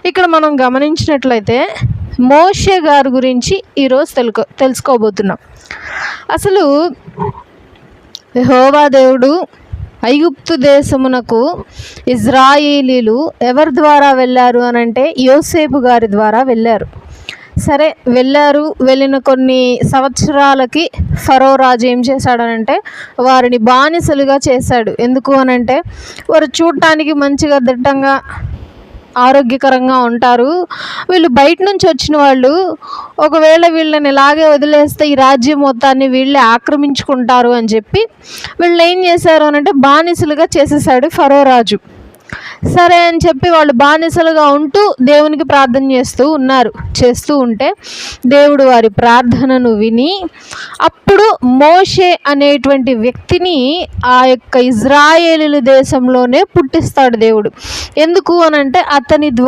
ఇక్కడ మనం గమనించినట్లయితే మోషే గారి గురించి ఈరోజు తెలుసుకోబోతున్నాం. అసలు యెహోవా దేవుడు ఐగుప్తు దేశమునకు ఇజ్రాయేలీలు ఎవరి ద్వారా వెళ్ళారు అని అంటే యోసేపు గారి ద్వారా వెళ్ళారు. సరే వెళ్ళారు. వెళ్ళిన కొన్ని సంవత్సరాలకి ఫరో రాజు ఏం చేశాడనంటే వారిని బానిసలుగా చేశాడు. ఎందుకు అనంటే వారు చూడటానికి మంచిగా దిట్టంగా ఆరోగ్యకరంగా ఉంటారు. వీళ్ళు బయట నుంచి వచ్చిన వాళ్ళు, ఒకవేళ వీళ్ళని ఇలాగే వదిలేస్తే ఈ రాజ్యం మొత్తాన్ని వీళ్ళే ఆక్రమించుకుంటారు అని చెప్పి వీళ్ళు ఏం చేశారు అనంటే బానిసలుగా చేసేసాడు ఫరో రాజు. సరే అని చెప్పి వాళ్ళు బానిసలుగా ఉంటూ దేవునికి ప్రార్థన చేస్తూ ఉంటే దేవుడు వారి ప్రార్థనను విని అప్పుడు మోషే అనేటువంటి వ్యక్తిని ఆ యొక్క ఇజ్రాయేలీల దేశంలోనే పుట్టిస్తాడు దేవుడు. ఎందుకు అనంటే అతని